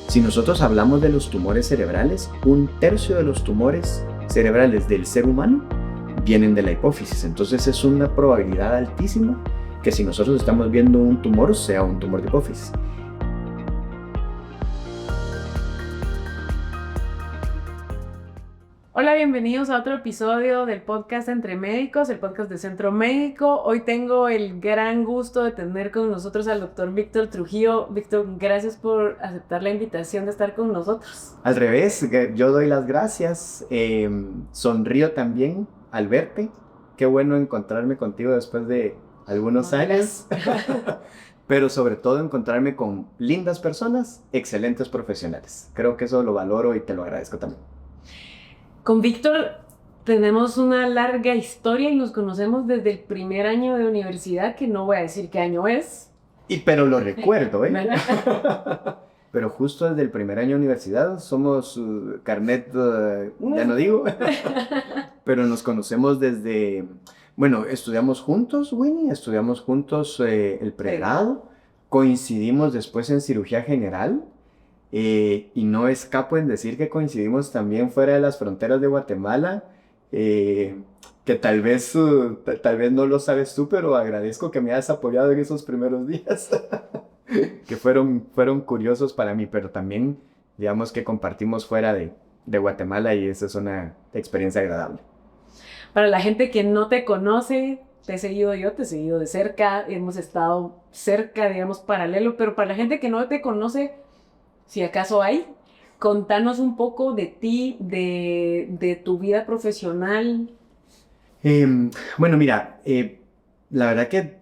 Si nosotros hablamos de los tumores cerebrales, 1/3 de los tumores cerebrales del ser humano vienen de la hipófisis. Entonces es una probabilidad altísima que si nosotros estamos viendo un tumor, sea un tumor de hipófisis. Hola, bienvenidos a otro episodio del podcast Entre Médicos, el podcast de Centro Médico. Hoy tengo el gran gusto de tener con nosotros al doctor Víctor Trujillo. Víctor, gracias por aceptar la invitación de estar con nosotros. Al revés, yo doy las gracias. Sonrío también al verte. Qué bueno encontrarme contigo después de algunos años. Pero sobre todo encontrarme con lindas personas, excelentes profesionales. Creo que eso lo valoro y te lo agradezco también. Con Víctor tenemos una larga historia y nos conocemos desde el primer año de universidad, que no voy a decir qué año es. Pero lo recuerdo, ¿eh? Pero justo desde el primer año de universidad somos carnet, ya no digo, pero nos conocemos desde, bueno, estudiamos juntos, Winnie, estudiamos juntos el pregrado, coincidimos después en cirugía general. Y no escapo en decir que coincidimos también fuera de las fronteras de Guatemala, que tal vez no lo sabes tú, pero agradezco que me hayas apoyado en esos primeros días, que fueron curiosos para mí, pero también digamos que compartimos fuera de Guatemala y esa es una experiencia agradable. Para la gente que no te conoce, te he seguido yo, te he seguido de cerca, hemos estado cerca, digamos, paralelo, pero para la gente que no te conoce, si acaso hay, contanos un poco de ti, de tu vida profesional. Bueno, mira, la verdad que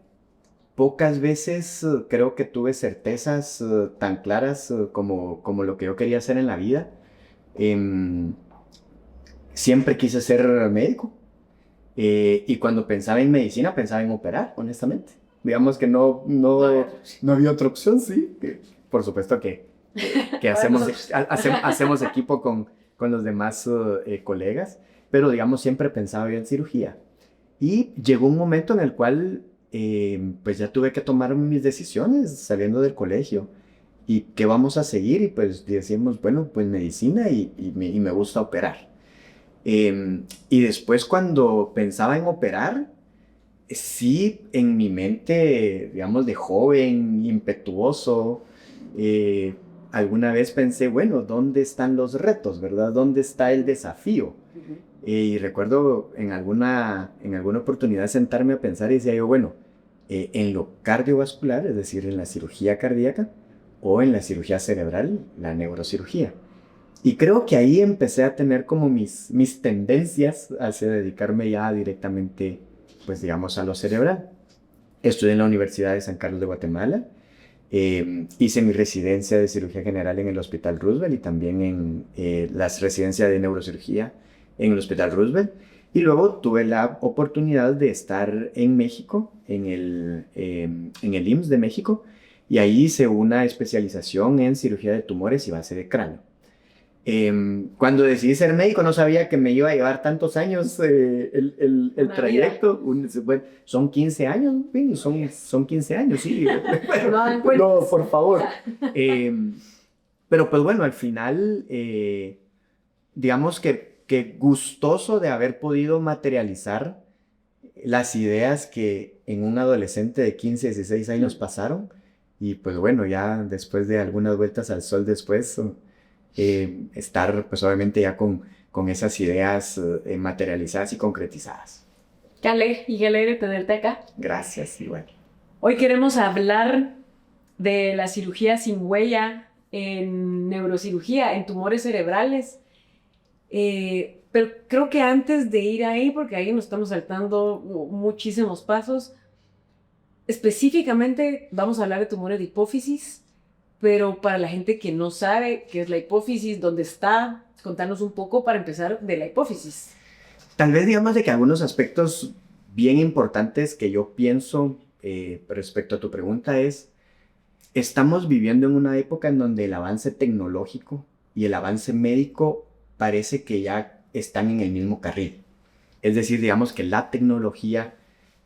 pocas veces creo que tuve certezas tan claras como lo que yo quería hacer en la vida. Siempre quise ser médico y cuando pensaba en medicina pensaba en operar, honestamente. Digamos que no había otra opción, sí. Por supuesto que hacemos equipo con los demás colegas, pero digamos siempre pensaba yo en cirugía. Y llegó un momento en el cual pues ya tuve que tomar mis decisiones saliendo del colegio. ¿Y qué vamos a seguir? Y pues decimos, bueno, pues medicina y me gusta operar. Y después cuando pensaba en operar, sí en mi mente, digamos de joven, impetuoso, alguna vez pensé, bueno, ¿dónde están los retos, verdad? ¿Dónde está el desafío? Y recuerdo en alguna oportunidad sentarme a pensar y decía yo, bueno, en lo cardiovascular, es decir, en la cirugía cardíaca, o en la cirugía cerebral, la neurocirugía. Y creo que ahí empecé a tener como mis tendencias hacia dedicarme ya directamente, pues digamos, a lo cerebral. Estudié en la Universidad de San Carlos de Guatemala. Hice mi residencia de cirugía general en el Hospital Roosevelt y también en las residencias de neurocirugía en el Hospital Roosevelt. Y luego tuve la oportunidad de estar en México, en el IMSS de México, y ahí hice una especialización en cirugía de tumores y base de cráneo. Cuando decidí ser médico no sabía que me iba a llevar tantos años el trayecto. Bueno, son 15 años, son 15 años, sí. No, por favor. Pero pues bueno, al final, digamos que gustoso de haber podido materializar las ideas que en un adolescente de 15, 16 años pasaron. Y pues bueno, ya después de algunas vueltas al sol después, estar pues obviamente ya con esas ideas materializadas y concretizadas. Qué alegre tenerte acá. Gracias, igual. Hoy queremos hablar de la cirugía sin huella en neurocirugía, en tumores cerebrales. Pero creo que antes de ir ahí, porque ahí nos estamos saltando muchísimos pasos, específicamente vamos a hablar de tumores de hipófisis, pero para la gente que no sabe qué es la hipófisis, dónde está, contanos un poco para empezar de la hipófisis. Tal vez digamos de que algunos aspectos bien importantes que yo pienso respecto a tu pregunta es, estamos viviendo en una época en donde el avance tecnológico y el avance médico parece que ya están en el mismo carril. Es decir, digamos que la tecnología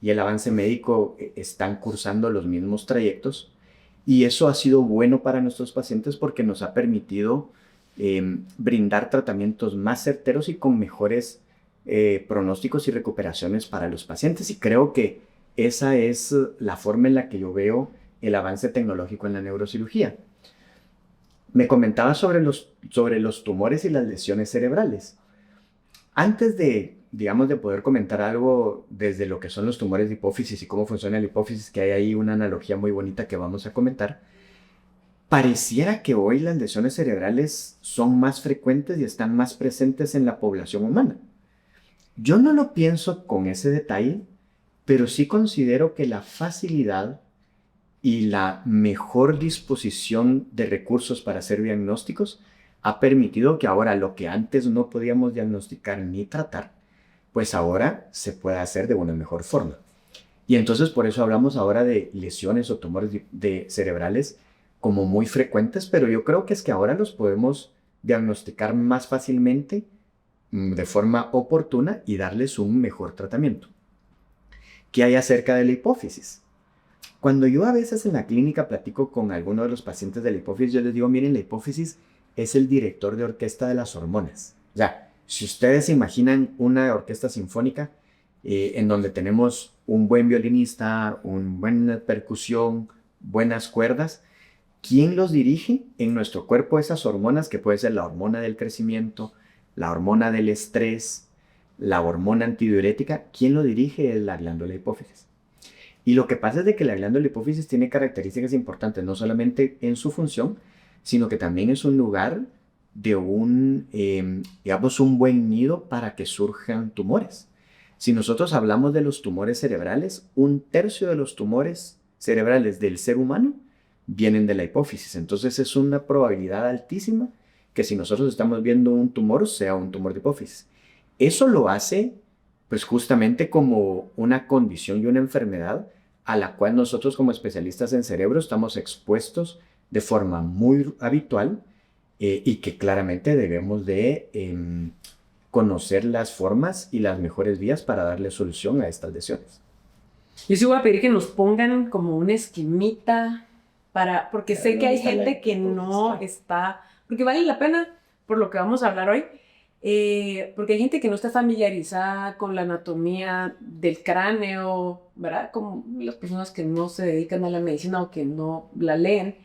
y el avance médico están cursando los mismos trayectos Y eso ha sido bueno para nuestros pacientes porque nos ha permitido brindar tratamientos más certeros y con mejores pronósticos y recuperaciones para los pacientes. Y creo que esa es la forma en la que yo veo el avance tecnológico en la neurocirugía. Me comentaba sobre los tumores y las lesiones cerebrales. Antes de, digamos, de poder comentar algo desde lo que son los tumores de hipófisis y cómo funciona la hipófisis, que hay ahí una analogía muy bonita que vamos a comentar, pareciera que hoy las lesiones cerebrales son más frecuentes y están más presentes en la población humana. Yo no lo pienso con ese detalle, pero sí considero que la facilidad y la mejor disposición de recursos para hacer diagnósticos ha permitido que ahora lo que antes no podíamos diagnosticar ni tratar, pues ahora se puede hacer de una mejor forma. Y entonces por eso hablamos ahora de lesiones o tumores cerebrales como muy frecuentes, pero yo creo que es que ahora los podemos diagnosticar más fácilmente, de forma oportuna y darles un mejor tratamiento. ¿Qué hay acerca de la hipófisis? Cuando yo a veces en la clínica platico con alguno de los pacientes de la hipófisis, yo les digo, miren, la hipófisis es el director de orquesta de las hormonas. O sea, si ustedes se imaginan una orquesta sinfónica en donde tenemos un buen violinista, una buena percusión, buenas cuerdas, ¿quién los dirige en nuestro cuerpo esas hormonas? Que puede ser la hormona del crecimiento, la hormona del estrés, la hormona antidiurética. ¿Quién lo dirige? Es la glándula hipófisis. Y lo que pasa es de que la glándula hipófisis tiene características importantes, no solamente en su función, sino que también es un lugar de digamos, un buen nido para que surjan tumores. Si nosotros hablamos de los tumores cerebrales, 1/3 de los tumores cerebrales del ser humano vienen de la hipófisis. Entonces es una probabilidad altísima que si nosotros estamos viendo un tumor, sea un tumor de hipófisis. Eso lo hace, pues justamente como una condición y una enfermedad a la cual nosotros como especialistas en cerebro estamos expuestos de forma muy habitual y que claramente debemos de conocer las formas y las mejores vías para darle solución a estas lesiones. Yo sí voy a pedir que nos pongan como una esquemita porque sé que hay gente que no está, porque vale la pena por lo que vamos a hablar hoy, porque hay gente que no está familiarizada con la anatomía del cráneo, ¿verdad? Como las personas que no se dedican a la medicina o que no la leen,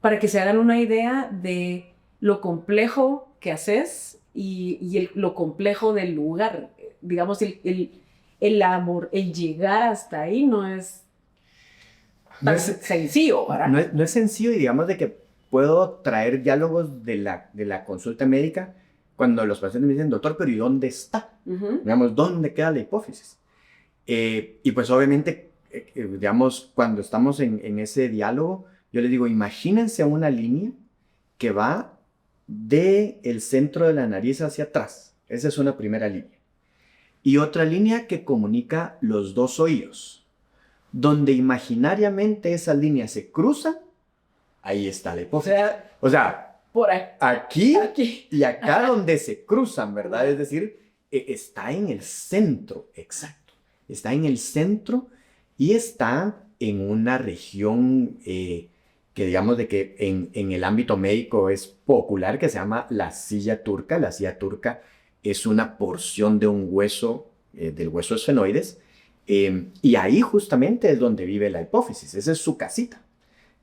para que se hagan una idea de lo complejo que haces y lo complejo del lugar. Digamos, el amor, el llegar hasta ahí no es tan sencillo, ¿verdad? No es sencillo y digamos de que puedo traer diálogos de la consulta médica cuando los pacientes me dicen, doctor, pero ¿y dónde está? Digamos, ¿dónde queda la hipófisis? Y pues obviamente, digamos, cuando estamos en ese diálogo, yo les digo, imagínense una línea que va del centro de la nariz hacia atrás. Esa es una primera línea. Y otra línea que comunica los dos oídos. Donde imaginariamente esas líneas se cruzan, ahí está la hipófisis. O sea, por ahí. Aquí y acá donde se cruzan, ¿verdad? Es decir, está en el centro, exacto. Está en el centro y está en una región que digamos de que en el ámbito médico es popular, que se llama la silla turca. La silla turca es una porción de un hueso, del hueso esfenoides, y ahí justamente es donde vive la hipófisis. Esa es su casita.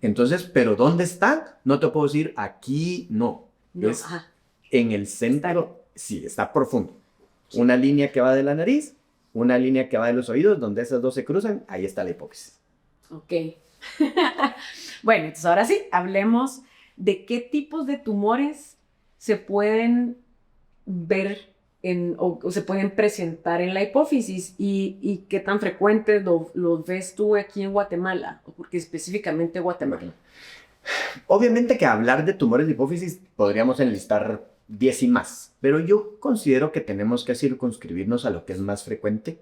Entonces, ¿pero dónde está? No te puedo decir aquí, no. Es en el centro, sí, está profundo. Una línea que va de la nariz, una línea que va de los oídos, donde esas dos se cruzan, ahí está la hipófisis. Ok. Bueno, entonces ahora sí, hablemos de qué tipos de tumores se pueden ver o se pueden presentar en la hipófisis y qué tan frecuentes los ves tú aquí en Guatemala, porque específicamente Guatemala. Obviamente que hablar de tumores de hipófisis podríamos enlistar 10 y más, pero yo considero que tenemos que circunscribirnos a lo que es más frecuente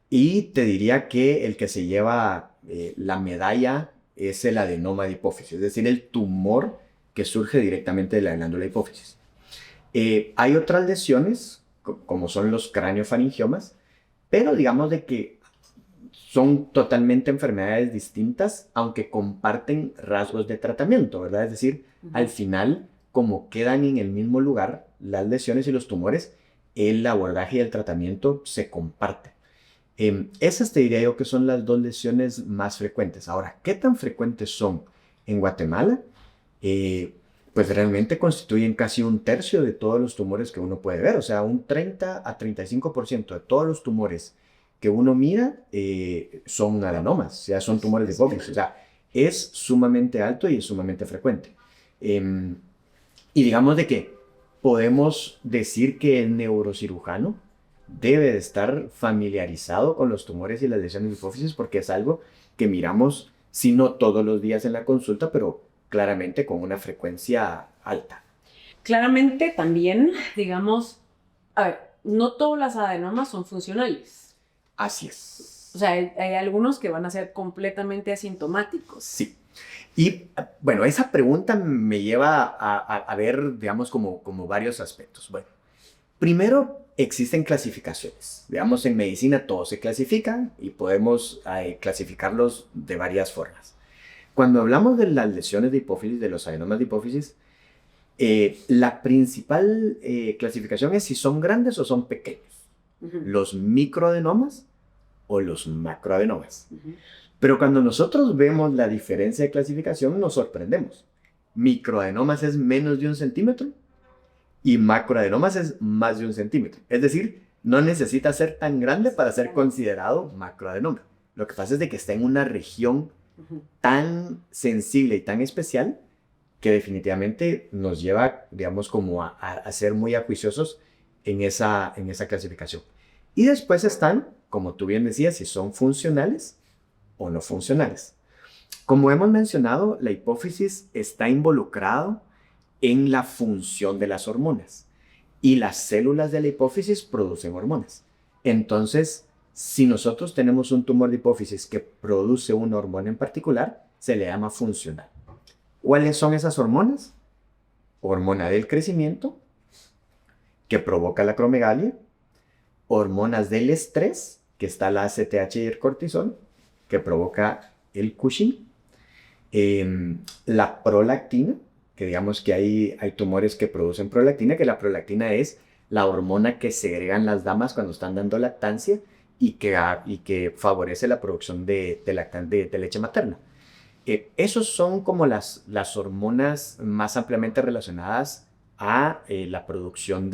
y te diría que el que se lleva la medalla es el adenoma de hipófisis, es decir, el tumor que surge directamente de la glándula hipófisis. Hay otras lesiones, como son los craneofaringiomas, pero digamos de que son totalmente enfermedades distintas, aunque comparten rasgos de tratamiento, ¿verdad? Es decir, al final, como quedan en el mismo lugar las lesiones y los tumores, el abordaje y el tratamiento se comparten. Esas te diría yo que son las dos lesiones más frecuentes. Ahora, ¿qué tan frecuentes son en Guatemala? Pues realmente constituyen casi un tercio de todos los tumores que uno puede ver. O sea, un 30 a 35% de todos los tumores que uno mira son adenomas, o sea, son tumores de hipófisis. O sea, es sumamente alto y es sumamente frecuente. Y digamos de que podemos decir que el neurocirujano debe de estar familiarizado con los tumores y las lesiones de hipófisis porque es algo que miramos, si no todos los días en la consulta, pero claramente con una frecuencia alta. Claramente también, digamos, a ver, no todas las adenomas son funcionales. Así es. O sea, hay algunos que van a ser completamente asintomáticos. Sí. Y bueno, esa pregunta me lleva a ver, digamos, como varios aspectos. Bueno, primero, existen clasificaciones. Digamos, en medicina todo se clasifica y podemos clasificarlos de varias formas. Cuando hablamos de las lesiones de hipófisis, de los adenomas de hipófisis, la principal clasificación es si son grandes o son pequeños. Los microadenomas o los macroadenomas. Pero cuando nosotros vemos la diferencia de clasificación, nos sorprendemos. Microadenomas es menos de 1 centímetro y macroadenomas es más de 1 centímetro. Es decir, no necesita ser tan grande para ser considerado macroadenoma. Lo que pasa es de que está en una región tan sensible y tan especial que definitivamente nos lleva, digamos, como a ser muy acuiciosos en esa clasificación. Y después están, como tú bien decías, si son funcionales o no funcionales. Como hemos mencionado, la hipófisis está involucrado en la función de las hormonas y las células de la hipófisis producen hormonas. Entonces, si nosotros tenemos un tumor de hipófisis que produce una hormona en particular, se le llama funcional. ¿Cuáles son esas hormonas? Hormona del crecimiento, que provoca la acromegalia, hormonas del estrés, que está la ACTH y el cortisol, que provoca el Cushing, la prolactina, que digamos que hay tumores que producen prolactina, que la prolactina es la hormona que segregan las damas cuando están dando lactancia y que favorece la producción de leche materna. Esos son como las hormonas más ampliamente relacionadas a la producción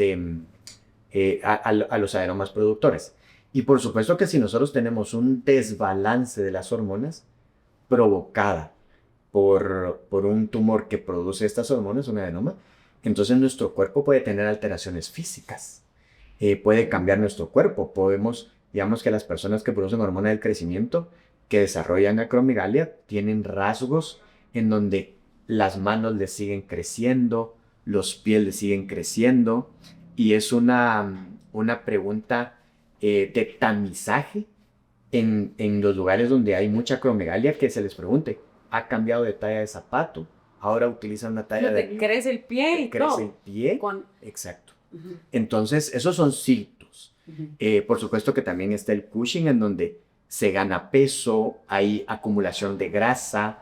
a los adenomas productores. Y por supuesto que si nosotros tenemos un desbalance de las hormonas provocada por un tumor que produce estas hormonas, un adenoma, entonces nuestro cuerpo puede tener alteraciones físicas, puede cambiar nuestro cuerpo. Digamos que las personas que producen hormona del crecimiento, que desarrollan acromegalia, tienen rasgos en donde las manos les siguen creciendo, los pies les siguen creciendo, y es una pregunta de tamizaje en los lugares donde hay mucha acromegalia, que se les pregunte, ¿ha cambiado de talla de zapato? Ahora utilizan una talla de... ¿Te crece el pie y crece el pie? Exacto. Entonces, esos son síntomas. Por supuesto que también está el Cushing, en donde se gana peso, hay acumulación de grasa,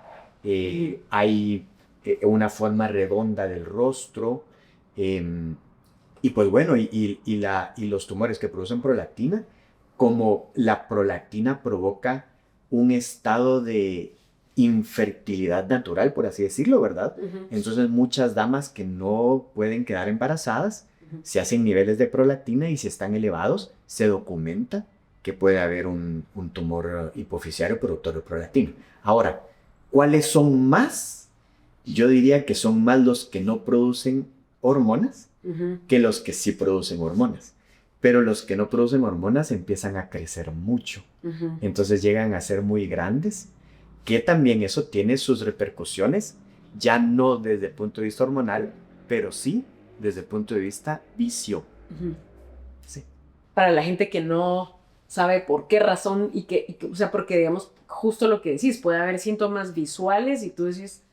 hay una forma redonda del rostro, y pues bueno, y los tumores que producen prolactina, como la prolactina provoca un estado de infertilidad natural, por así decirlo, ¿verdad? Entonces muchas damas que no pueden quedar embarazadas, se hacen niveles de prolactina y si están elevados, se documenta que puede haber un tumor hipoficiario productor de prolactina. Ahora, ¿cuáles son más? Yo diría que son más los que no producen hormonas que los que sí producen hormonas. Pero los que no producen hormonas empiezan a crecer mucho. Entonces llegan a ser muy grandes, que también eso tiene sus repercusiones, ya no desde el punto de vista hormonal, pero sí desde el punto de vista visión. Sí. Para la gente que no sabe por qué razón o sea, porque digamos, justo lo que decís, puede haber síntomas visuales y tú decís,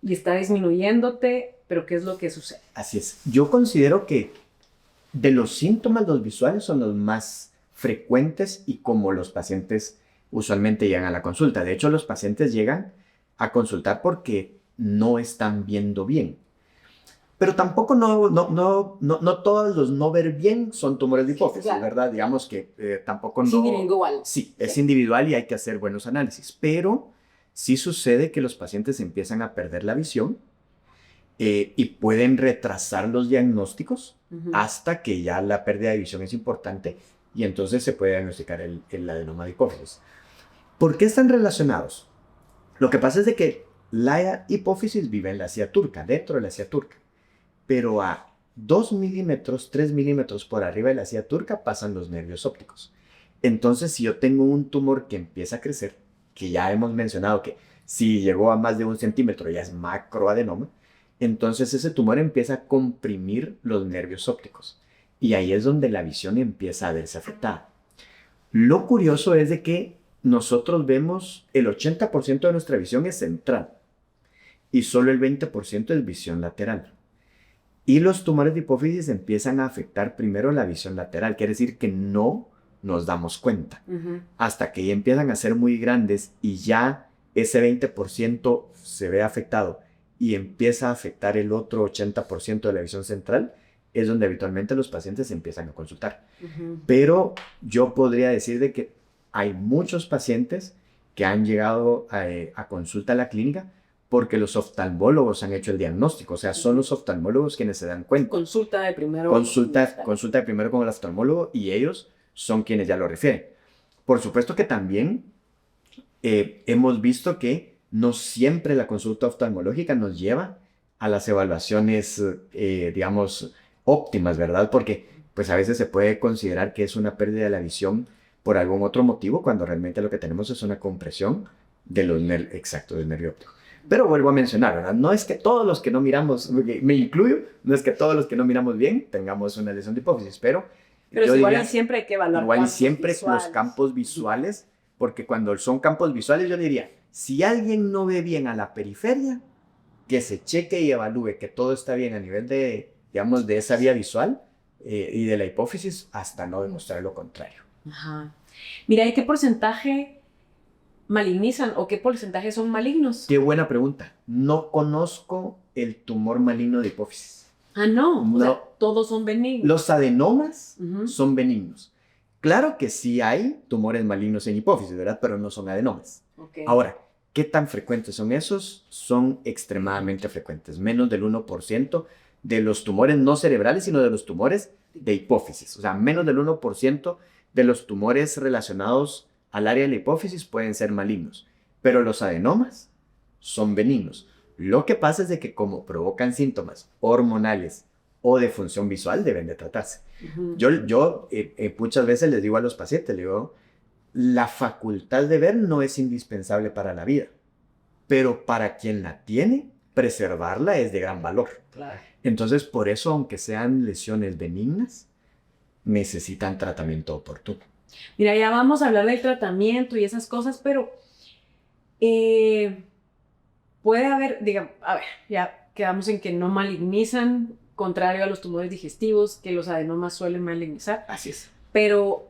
y está disminuyéndote, pero ¿qué es lo que sucede? Así es. Yo considero que de los síntomas, los visuales son los más frecuentes y como los pacientes usualmente llegan a la consulta. De hecho, los pacientes llegan a consultar porque no están viendo bien. Pero tampoco no todos los no ver bien son tumores de hipófisis, claro. ¿verdad? Digamos que tampoco Es no... individual. Sí, es individual y hay que hacer buenos análisis. Pero sí sucede que los pacientes empiezan a perder la visión y pueden retrasar los diagnósticos hasta que ya la pérdida de visión es importante y entonces se puede diagnosticar el adenoma de hipófisis. ¿Por qué están relacionados? Lo que pasa es de que la hipófisis vive en la encía turca, dentro de la encía turca, pero a 2 milímetros, 3 milímetros por arriba de la encía turca pasan los nervios ópticos. Entonces, si yo tengo un tumor que empieza a crecer, que ya hemos mencionado que si llegó a más de 1 centímetro ya es macroadenoma, entonces ese tumor empieza a comprimir los nervios ópticos. Y ahí es donde la visión empieza a verse afectada. Lo curioso es de que nosotros vemos el 80% de nuestra visión es central y solo el 20% es visión lateral. Y los tumores de hipófisis empiezan a afectar primero la visión lateral, quiere decir que no nos damos cuenta. Hasta que ya empiezan a ser muy grandes y ya ese 20% se ve afectado y empieza a afectar el otro 80% de la visión central, es donde habitualmente los pacientes empiezan a consultar. Pero yo podría decir de que hay muchos pacientes que han llegado a consulta a la clínica porque los oftalmólogos han hecho el diagnóstico. O sea, son los oftalmólogos quienes se dan cuenta. Consulta de primero. Consulta de primero con el oftalmólogo y ellos son quienes ya lo refieren. Por supuesto que también hemos visto que no siempre la consulta oftalmológica nos lleva a las evaluaciones, digamos, óptimas, ¿verdad? Porque pues a veces se puede considerar que es una pérdida de la visión por algún otro motivo, cuando realmente lo que tenemos es una compresión de los exacto, del nervio óptico. Pero vuelvo a mencionar, ¿verdad? No es que todos los que no miramos, me incluyo, no es que todos los que no miramos bien tengamos una lesión de hipófisis, pero igual diría, y siempre hay que evaluar igual y siempre los campos visuales, porque cuando son campos visuales yo diría, si alguien no ve bien a la periferia, que se cheque y evalúe que todo está bien a nivel de, digamos, de esa vía visual y de la hipófisis, hasta no demostrar lo contrario. Ajá. Mira, ¿y qué porcentaje malignizan o qué porcentaje son malignos? Qué buena pregunta. No conozco el tumor maligno de hipófisis. Ah, no. O sea, todos son benignos. Los adenomas son benignos. Claro que sí hay tumores malignos en hipófisis, ¿verdad? Pero no son adenomas. Okay. Ahora, ¿qué tan frecuentes son esos? Son extremadamente frecuentes. Menos del 1% de los tumores no cerebrales, sino de los tumores de hipófisis. O sea, menos del 1% de los tumores relacionados al área de la hipófisis pueden ser malignos. Pero los adenomas son benignos. Lo que pasa es de que como provocan síntomas hormonales o de función visual, deben de tratarse. Yo muchas veces les digo a los pacientes, les digo, la facultad de ver no es indispensable para la vida, pero para quien la tiene, preservarla es de gran valor. Claro. Entonces, por eso, aunque sean lesiones benignas, necesitan tratamiento oportuno. Mira, ya vamos a hablar del tratamiento y esas cosas, pero puede haber, digamos, a ver, ya quedamos en que no malignizan, contrario a los tumores digestivos, que los adenomas suelen malignizar. Así es. Pero,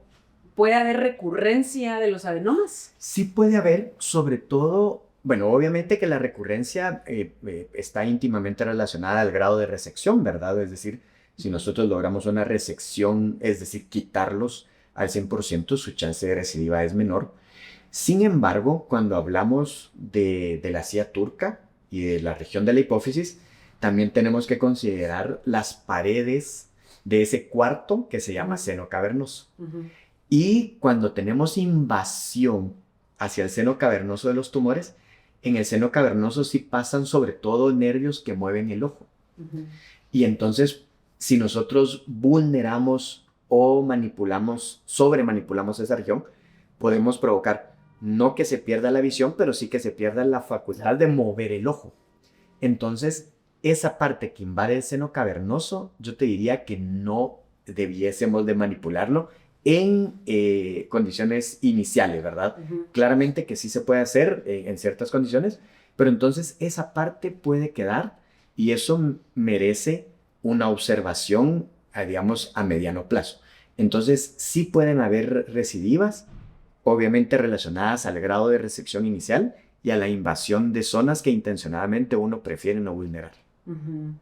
¿puede haber recurrencia de los adenomas? Sí puede haber, sobre todo, bueno, obviamente que la recurrencia está íntimamente relacionada al grado de resección, ¿verdad? Es decir, si nosotros logramos una resección, es decir, quitarlos al 100%, su chance de recidiva es menor. Sin embargo, cuando hablamos de la encía turca y de la región de la hipófisis, también tenemos que considerar las paredes de ese cuarto que se llama seno cavernoso. Y cuando tenemos invasión hacia el seno cavernoso de los tumores, en el seno cavernoso sí pasan sobre todo nervios que mueven el ojo. Y entonces, si nosotros vulneramos o manipulamos, sobremanipulamos esa región, podemos provocar no que se pierda la visión, pero sí que se pierda la facultad de mover el ojo. Entonces, esa parte que invade el seno cavernoso, yo te diría que no debiésemos de manipularlo en condiciones iniciales, ¿verdad? Claramente que sí se puede hacer en ciertas condiciones, pero entonces esa parte puede quedar y eso merece una observación, digamos, a mediano plazo. Entonces sí pueden haber recidivas obviamente relacionadas al grado de resección inicial y a la invasión de zonas que intencionadamente uno prefiere no vulnerar. Ujú.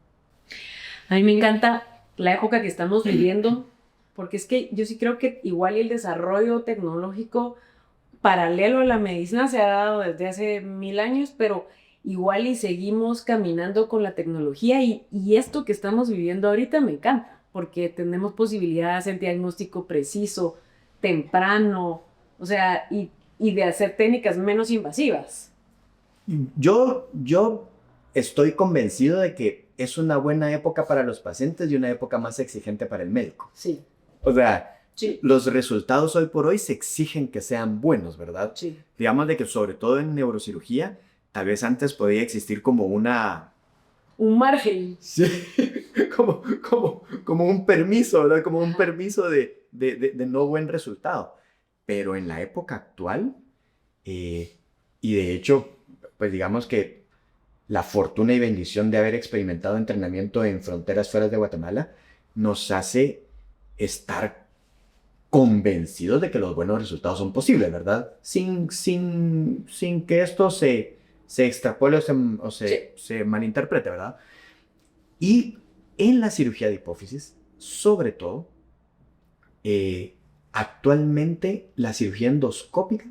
A mí me encanta la época que estamos viviendo, porque es que yo sí creo que igual el desarrollo tecnológico paralelo a la medicina se ha dado desde hace 1000 años, pero igual y seguimos caminando con la tecnología y esto que estamos viviendo ahorita me encanta, porque tenemos posibilidad de hacer diagnóstico preciso, temprano, o sea, y de hacer técnicas menos invasivas. Yo estoy convencido de que es una buena época para los pacientes y una época más exigente para el médico. Sí, O sea, sí, los resultados hoy por hoy se exigen que sean buenos, ¿verdad? sí. Digamos de que sobre todo en neurocirugía, tal vez antes podía existir como una... Un margen. Sí, como un permiso, ¿verdad? Como un permiso de no buen resultado. Pero en la época actual, y de hecho, pues digamos que la fortuna y bendición de haber experimentado entrenamiento en fronteras fuera de Guatemala nos hace estar convencidos de que los buenos resultados son posibles, ¿verdad? Sin que esto se extrapole se malinterprete, ¿verdad? Y en la cirugía de hipófisis, sobre todo, actualmente la cirugía endoscópica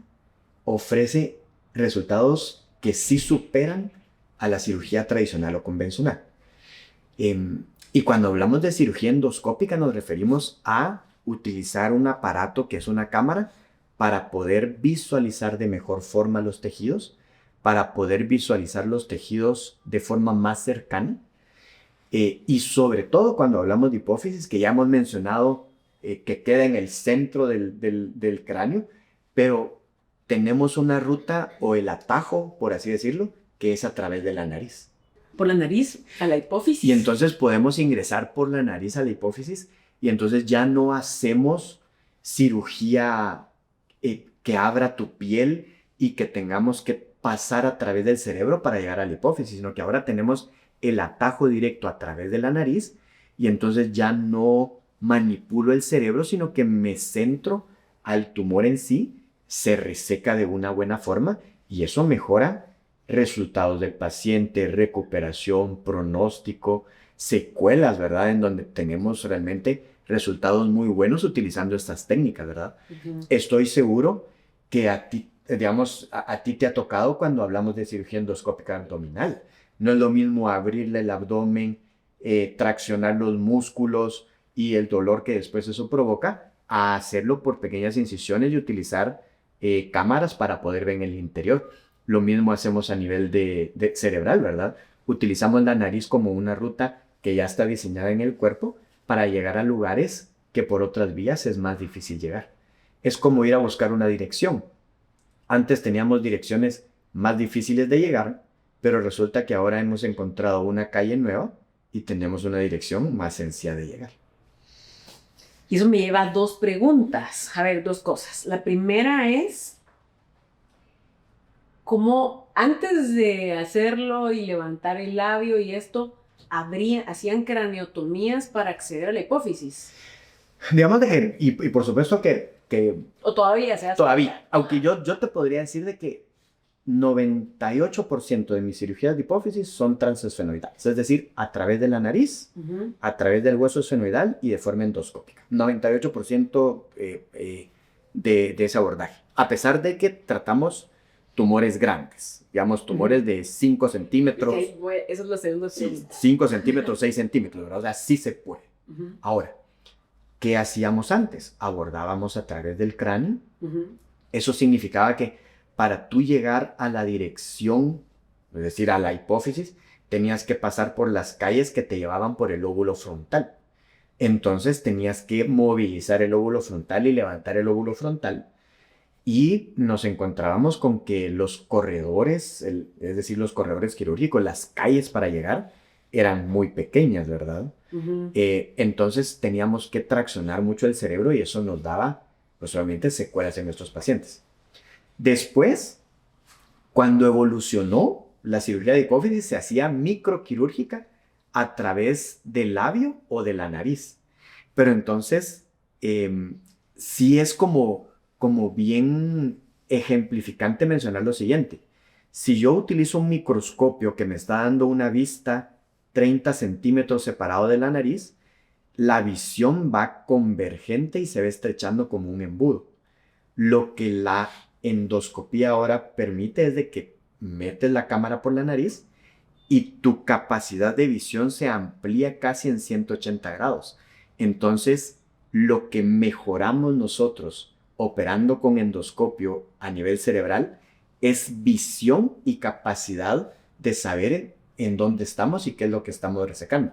ofrece resultados que sí superan a la cirugía tradicional o convencional. Y cuando hablamos de cirugía endoscópica nos referimos a utilizar un aparato que es una cámara para poder visualizar de mejor forma los tejidos, para poder visualizar los tejidos de forma más cercana. Y sobre todo cuando hablamos de hipófisis, que ya hemos mencionado que queda en el centro del cráneo, pero tenemos una ruta o el atajo, por así decirlo, que es a través de la nariz. Por la nariz, a la hipófisis. Y entonces podemos ingresar por la nariz a la hipófisis y entonces ya no hacemos cirugía que abra tu piel y que tengamos que pasar a través del cerebro para llegar a la hipófisis, sino que ahora tenemos el atajo directo a través de la nariz y entonces ya no manipulo el cerebro, sino que me centro al tumor en sí, se reseca de una buena forma y eso mejora resultados del paciente, recuperación, pronóstico, secuelas, ¿verdad? En donde tenemos realmente resultados muy buenos utilizando estas técnicas, ¿verdad? Ujú. Estoy seguro que a ti, digamos, a ti te ha tocado cuando hablamos de cirugía endoscópica abdominal. No es lo mismo abrirle el abdomen, traccionar los músculos y el dolor que después eso provoca, a hacerlo por pequeñas incisiones y utilizar cámaras para poder ver en el interior. Lo mismo hacemos a nivel de cerebral, ¿verdad? Utilizamos la nariz como una ruta que ya está diseñada en el cuerpo para llegar a lugares que por otras vías es más difícil llegar. Es como ir a buscar una dirección. Antes teníamos direcciones más difíciles de llegar, pero resulta que ahora hemos encontrado una calle nueva y tenemos una dirección más sencilla de llegar. Y eso me lleva a dos preguntas. A ver, dos cosas. La primera es, ¿cómo antes de hacerlo y levantar el labio y esto, hacían craniotomías para acceder a la hipófisis? Digamos y por supuesto que ¿O todavía se hace? todavía, aunque yo te podría decir de que 98% de mis cirugías de hipófisis son transesfenoidales, es decir, a través de la nariz, Ujú. a través del hueso esfenoidal y de forma endoscópica. 98% de ese abordaje, a pesar de que tratamos tumores grandes, digamos tumores de 5 centímetros, Eso es lo segundo. 5 centímetros, 6 centímetros, ¿verdad? O sea, sí se puede. Ujú. Ahora, ¿qué hacíamos antes? Abordábamos a través del cráneo. Ujú. Eso significaba que para tú llegar a la dirección, es decir, a la hipófisis, tenías que pasar por las calles que te llevaban por el lóbulo frontal. Entonces tenías que movilizar el lóbulo frontal y levantar el lóbulo frontal. Y nos encontrábamos con que los corredores, es decir, los corredores quirúrgicos, las calles para llegar, eran muy pequeñas, ¿verdad? Ujú. Entonces teníamos que traccionar mucho el cerebro y eso nos daba, pues obviamente, secuelas en nuestros pacientes. Después, cuando evolucionó, la cirugía de hipófisis se hacía microquirúrgica a través del labio o de la nariz. Pero entonces, sí es como como bien ejemplificante mencionar lo siguiente. Si yo utilizo un microscopio que me está dando una vista 30 centímetros separado de la nariz, la visión va convergente y se va estrechando como un embudo. Lo que la endoscopía ahora permite es de que metes la cámara por la nariz y tu capacidad de visión se amplía casi en 180 grados. Entonces, lo que mejoramos nosotros operando con endoscopio a nivel cerebral es visión y capacidad de saber en dónde estamos y qué es lo que estamos resecando.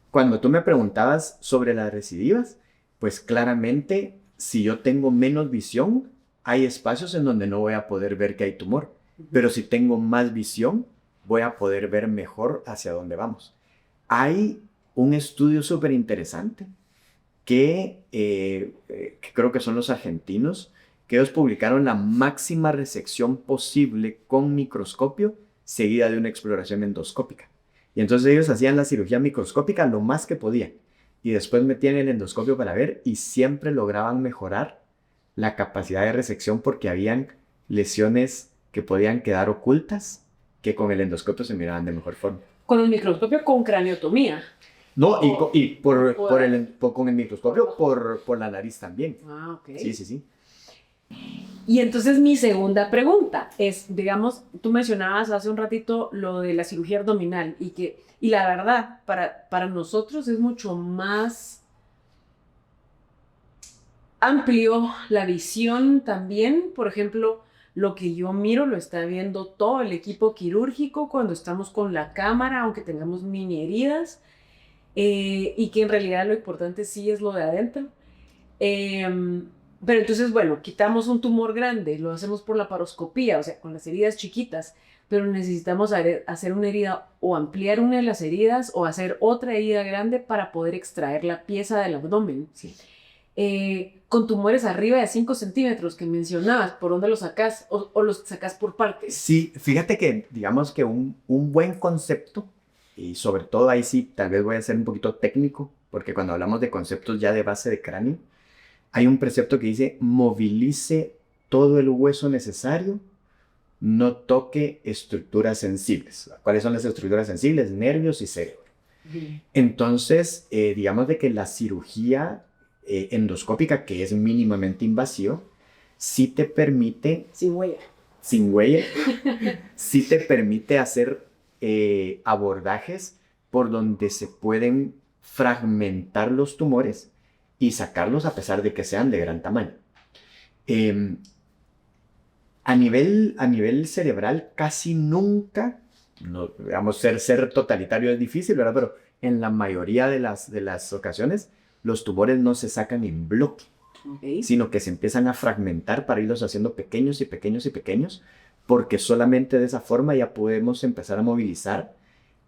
Cuando tú me preguntabas sobre las recidivas, pues claramente si yo tengo menos visión, hay espacios en donde no voy a poder ver que hay tumor. Pero si tengo más visión, voy a poder ver mejor hacia dónde vamos. Hay un estudio súper interesante que creo que son los argentinos, que ellos publicaron la máxima resección posible con microscopio seguida de una exploración endoscópica. Y entonces ellos hacían la cirugía microscópica lo más que podían. Y después metían el endoscopio para ver y siempre lograban mejorar la capacidad de resección porque habían lesiones que podían quedar ocultas que con el endoscopio se miraban de mejor forma. Con el microscopio con craniotomía. No, con el microscopio por la nariz también. Ah, ok. Sí, sí, sí. Y entonces mi segunda pregunta es, digamos, tú mencionabas hace un ratito lo de la cirugía abdominal y la verdad, para nosotros es mucho más amplio la visión también. Por ejemplo, lo que yo miro lo está viendo todo el equipo quirúrgico cuando estamos con la cámara, aunque tengamos mini heridas, y que en realidad lo importante sí es lo de adentro. Pero entonces, bueno, quitamos un tumor grande, lo hacemos por la paroscopía, o sea, con las heridas chiquitas, pero necesitamos hacer una herida o ampliar una de las heridas o hacer otra herida grande para poder extraer la pieza del abdomen. Sí. Con tumores arriba de 5 centímetros que mencionabas, ¿por dónde los sacas o los sacas por partes? Sí, fíjate que digamos que un buen concepto, y sobre todo ahí sí, tal vez voy a ser un poquito técnico, porque cuando hablamos de conceptos ya de base de cráneo, hay un precepto que dice, movilice todo el hueso necesario, no toque estructuras sensibles. ¿Cuáles son las estructuras sensibles? Nervios y cerebro. Entonces, digamos de que la cirugía endoscópica, que es mínimamente invasiva, sí te permite... Sin huella. Sin huella. Sí te permite hacer abordajes por donde se pueden fragmentar los tumores y sacarlos a pesar de que sean de gran tamaño. A nivel cerebral, casi nunca, no, digamos, ser totalitario es difícil, ¿verdad? Pero en la mayoría de las ocasiones, los tumores no se sacan en bloque, sino que se empiezan a fragmentar para irlos haciendo pequeños y pequeños y pequeños, porque solamente de esa forma ya podemos empezar a movilizar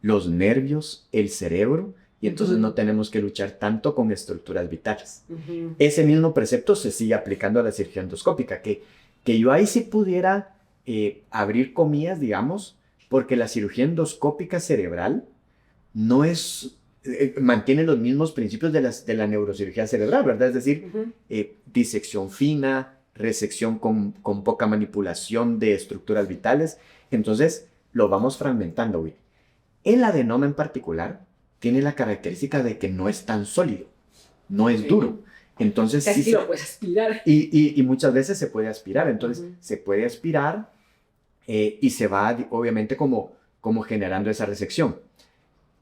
los nervios, el cerebro, y entonces no tenemos que luchar tanto con estructuras vitales. Ese mismo precepto se sigue aplicando a la cirugía endoscópica, que yo ahí sí pudiera abrir comillas, digamos, porque la cirugía endoscópica cerebral no es, mantiene los mismos principios de la neurocirugía cerebral, ¿verdad? Es decir, disección fina, resección con poca manipulación de estructuras vitales. Entonces, lo vamos fragmentando, güey. El adenoma en particular tiene la característica de que no es tan sólido, no es duro. Entonces, casi sí lo puedes aspirar. Y muchas veces se puede aspirar. Entonces, se puede aspirar y se va, obviamente, como generando esa resección.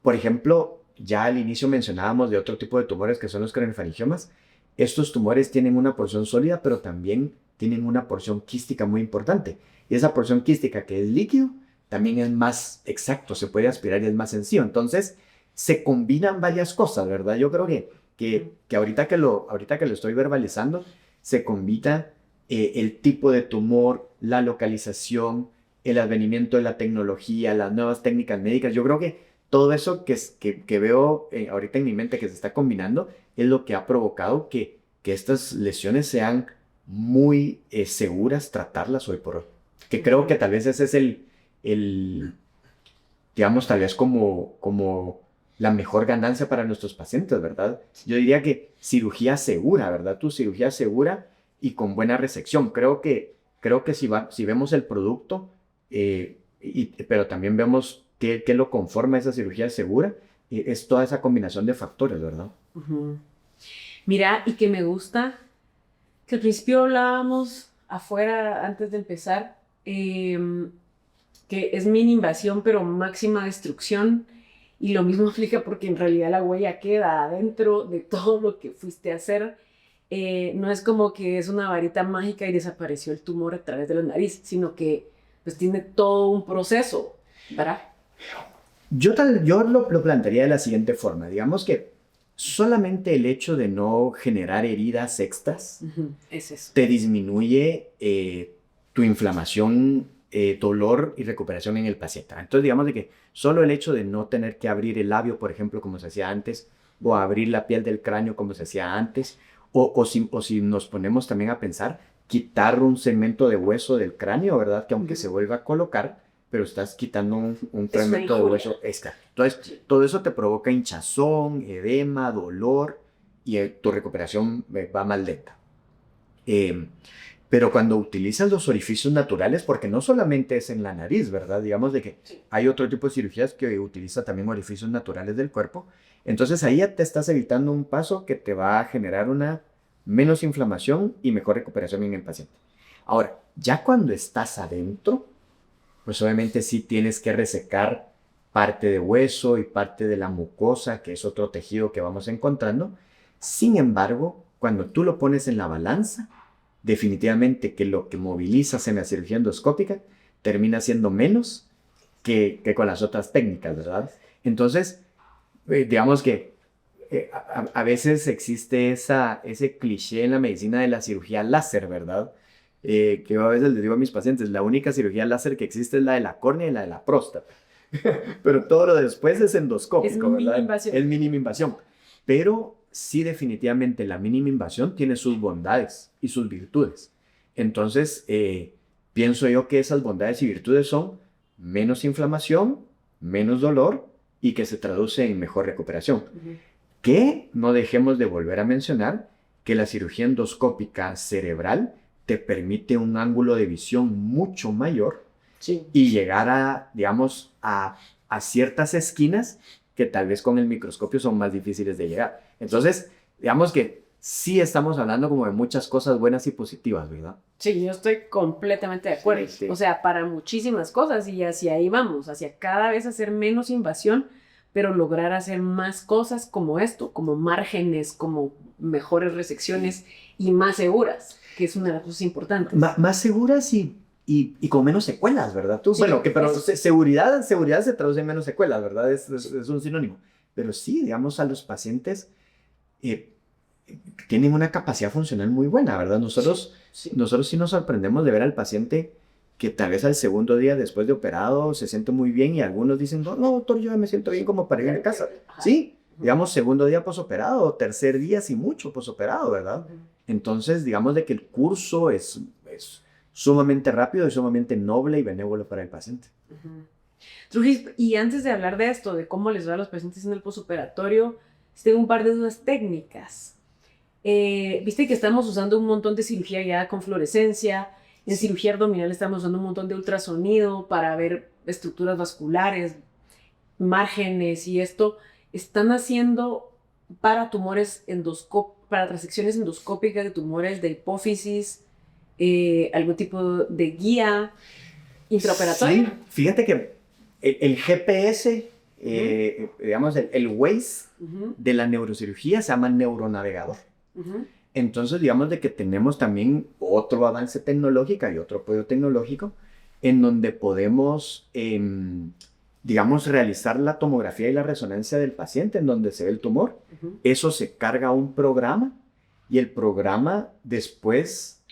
Por ejemplo, ya al inicio mencionábamos de otro tipo de tumores que son los craniofaringiomas. Estos tumores tienen una porción sólida, pero también tienen una porción quística muy importante. Y esa porción quística que es líquido, también es más exacto, se puede aspirar y es más sencillo. Entonces, se combinan varias cosas, ¿verdad? Yo creo que ahorita que lo estoy verbalizando, se combina el tipo de tumor, la localización, el advenimiento de la tecnología, las nuevas técnicas médicas. Yo creo que todo eso que veo ahorita en mi mente que se está combinando es lo que ha provocado que estas lesiones sean muy seguras tratarlas hoy por hoy. Que creo que tal vez ese es digamos, tal vez como la mejor ganancia para nuestros pacientes, ¿verdad? Yo diría que cirugía segura, ¿verdad? Tu cirugía segura y con buena resección. Creo que si vemos el producto, pero también vemos qué lo conforma esa cirugía segura, es toda esa combinación de factores, ¿verdad? Ujú. Mira, y que me gusta, que al principio hablábamos afuera antes de empezar, que es mini invasión pero máxima destrucción, y lo mismo aplica porque en realidad la huella queda adentro de todo lo que fuiste a hacer. No es como que es una varita mágica y desapareció el tumor a través de la nariz, sino que pues tiene todo un proceso, ¿verdad? Yo lo plantearía de la siguiente forma. Digamos que solamente el hecho de no generar heridas extras Es eso. te disminuye tu inflamación, dolor y recuperación en el paciente. Entonces, digamos de que solo el hecho de no tener que abrir el labio, por ejemplo, como se hacía antes, o abrir la piel del cráneo como se hacía antes, o si nos ponemos también a pensar, quitar un segmento de hueso del cráneo, ¿verdad? Que aunque se vuelva a colocar, pero estás quitando un fragmento de hueso extra. Entonces, todo eso te provoca hinchazón, edema, dolor, y tu recuperación va más lenta. Pero cuando utilizas los orificios naturales, porque no solamente es en la nariz, ¿verdad? Digamos de que hay otro tipo de cirugías que utiliza también orificios naturales del cuerpo. Entonces ahí ya te estás evitando un paso que te va a generar una menos inflamación y mejor recuperación en el paciente. Ahora, ya cuando estás adentro, pues obviamente sí tienes que resecar parte de hueso y parte de la mucosa, que es otro tejido que vamos encontrando. Sin embargo, cuando tú lo pones en la balanza, definitivamente que lo que movilizas en la cirugía endoscópica termina siendo menos que con las otras técnicas, ¿verdad? Entonces, digamos que a veces existe ese cliché en la medicina de la cirugía láser, ¿verdad? Que yo a veces les digo a mis pacientes, la única cirugía láser que existe es la de la córnea y la de la próstata. Pero todo lo después es endoscópico, Es ¿verdad? mínima invasión. Es mínima invasión. Pero sí, definitivamente la mínima invasión tiene sus bondades y sus virtudes. Entonces, pienso yo que esas bondades y virtudes son menos inflamación, menos dolor y que se traduce en mejor recuperación. Que no dejemos de volver a mencionar que la cirugía endoscópica cerebral te permite un ángulo de visión mucho mayor y llegar digamos, a ciertas esquinas que tal vez con el microscopio son más difíciles de llegar. Entonces, digamos que sí estamos hablando como de muchas cosas buenas y positivas, ¿verdad? Sí, yo estoy completamente de acuerdo. Sí. O sea, para muchísimas cosas y hacia ahí vamos, hacia cada vez hacer menos invasión, pero lograr hacer más cosas como esto, como márgenes, como mejores resecciones y más seguras, que es una de las cosas importantes. Más seguras y con menos secuelas, ¿verdad? Sí, bueno, pero seguridad se traduce en menos secuelas, ¿verdad? Es un sinónimo. Pero sí, digamos, a los pacientes tienen una capacidad funcional muy buena, ¿verdad? Nosotros sí nos sorprendemos de ver al paciente que tal vez al segundo día después de operado se siente muy bien y algunos dicen, no, doctor, yo ya me siento bien como para ir a casa. Sí, digamos, segundo día posoperado o tercer día, si mucho, posoperado, ¿verdad? Entonces, digamos de que el curso es sumamente rápido y sumamente noble y benévolo para el paciente. Trujillo, y antes de hablar de esto, de cómo les va a los pacientes en el posoperatorio, tengo un par de dudas técnicas. Viste que estamos usando un montón de cirugía ya con fluorescencia. En cirugía abdominal estamos usando un montón de ultrasonido para ver estructuras vasculares, márgenes y esto. Están haciendo para tumores para resecciones endoscópicas de tumores de hipófisis, algún tipo de guía intraoperatoria. Sí, fíjate que el GPS, digamos, el Waze de la neurocirugía se llama neuronavegador. Entonces, digamos de que tenemos también otro avance tecnológico y otro apoyo tecnológico en donde podemos, digamos, realizar la tomografía y la resonancia del paciente en donde se ve el tumor. Eso se carga a un programa y el programa después,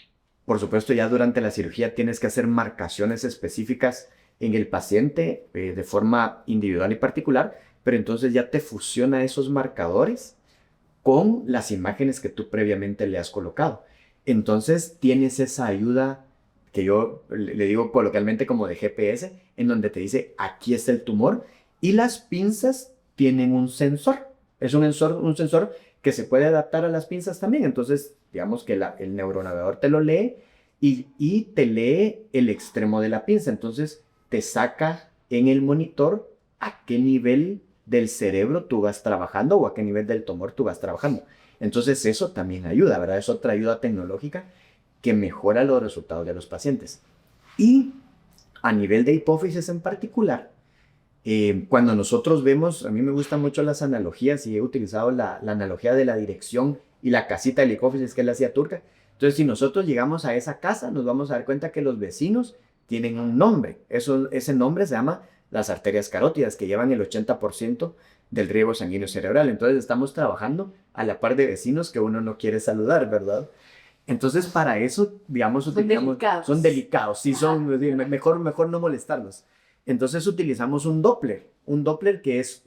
por supuesto, ya durante la cirugía tienes que hacer marcaciones específicas en el paciente de forma individual y particular, pero entonces ya te fusiona esos marcadores con las imágenes que tú previamente le has colocado. Entonces tienes esa ayuda que yo le digo coloquialmente como de GPS, en donde te dice aquí está el tumor y las pinzas tienen un sensor. Es un sensor que se puede adaptar a las pinzas también. Entonces, digamos que el neuronavegador te lo lee y te lee el extremo de la pinza. Entonces, te saca en el monitor a qué nivel del cerebro tú vas trabajando o a qué nivel del tumor tú vas trabajando. Entonces, eso también ayuda, ¿verdad? Es otra ayuda tecnológica que mejora los resultados de los pacientes. Y a nivel de hipófisis en particular, cuando nosotros vemos, a mí me gustan mucho las analogías y he utilizado la analogía de la dirección y la casita de la hipófisis, que es la silla turca. Entonces, si nosotros llegamos a esa casa, nos vamos a dar cuenta que los vecinos tienen un nombre. Ese nombre se llama las arterias carótidas, que llevan el 80% del riego sanguíneo cerebral. Entonces, estamos trabajando a la par de vecinos que uno no quiere saludar, ¿verdad? Entonces, para eso, digamos, son delicados, sí, mejor no molestarlos. Entonces, utilizamos un Doppler que es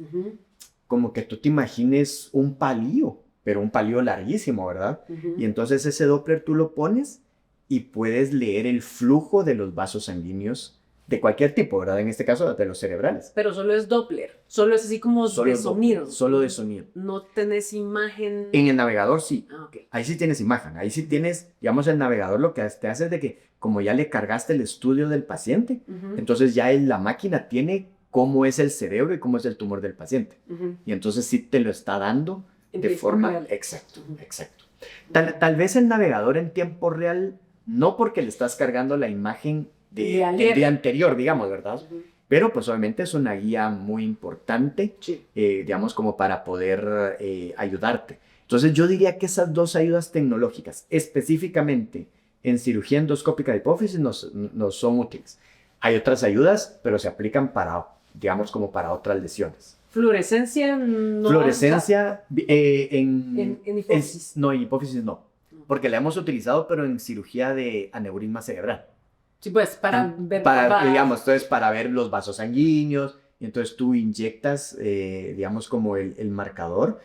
como que tú te imagines un palillo, pero un palillo larguísimo, ¿verdad? Y entonces ese Doppler tú lo pones y puedes leer el flujo de los vasos sanguíneos de cualquier tipo, ¿verdad? En este caso, de los cerebrales. Pero solo es Doppler, solo es así como de sonido. Solo de sonido. No tenés imagen. En el navegador sí. Okay. Ahí sí tienes imagen. Ahí sí tienes, digamos, el navegador lo que te hace es de que, como ya le cargaste el estudio del paciente, entonces ya la máquina tiene cómo es el cerebro y cómo es el tumor del paciente. Y entonces sí te lo está dando de forma real. Exacto. Tal vez el navegador en tiempo real, no porque le estás cargando la imagen del día anterior, digamos, ¿verdad? Pero pues obviamente es una guía muy importante, digamos, como para poder ayudarte. Entonces yo diría que esas dos ayudas tecnológicas, específicamente en cirugía endoscópica de hipófisis, no son útiles. Hay otras ayudas, pero se aplican para, digamos, como para otras lesiones. ¿Fluorescencia? No. Fluorescencia en hipófisis. No, en hipófisis no. Porque la hemos utilizado, pero en cirugía de aneurisma cerebral. Sí, pues, para ver... Digamos, entonces, para ver los vasos sanguíneos. Y entonces tú inyectas, digamos, como el marcador.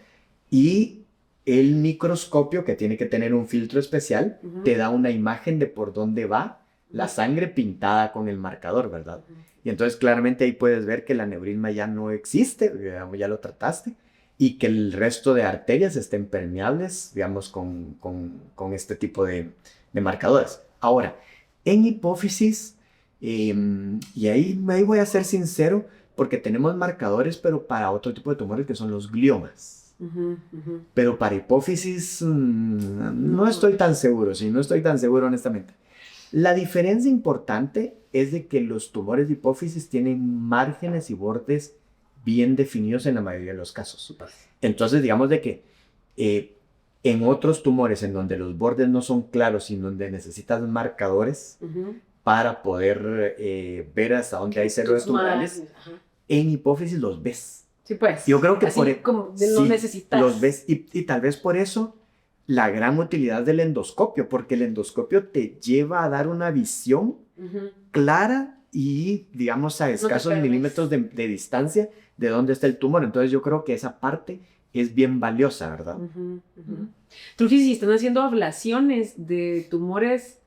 Y el microscopio, que tiene que tener un filtro especial, te da una imagen de por dónde va la sangre pintada con el marcador, ¿verdad? Y entonces claramente ahí puedes ver que el aneurisma ya no existe, digamos, ya lo trataste, y que el resto de arterias estén permeables, digamos, con este tipo de marcadores. Ahora, en hipófisis, y ahí voy a ser sincero, porque tenemos marcadores, pero para otro tipo de tumores que son los gliomas. Pero para hipófisis no estoy tan seguro, no estoy tan seguro honestamente. La diferencia importante es de que los tumores de hipófisis tienen márgenes y bordes bien definidos en la mayoría de los casos. Entonces, digamos de que en otros tumores en donde los bordes no son claros y en donde necesitas marcadores para poder ver hasta dónde hay células tumorales, en hipófisis los ves. Sí, pues. Yo creo que lo necesitas. Los ves y tal vez por eso la gran utilidad del endoscopio, porque el endoscopio te lleva a dar una visión clara y, digamos, a escasos milímetros de distancia de dónde está el tumor. Entonces yo creo que esa parte es bien valiosa, ¿verdad? Trufis, si están haciendo ablaciones de tumores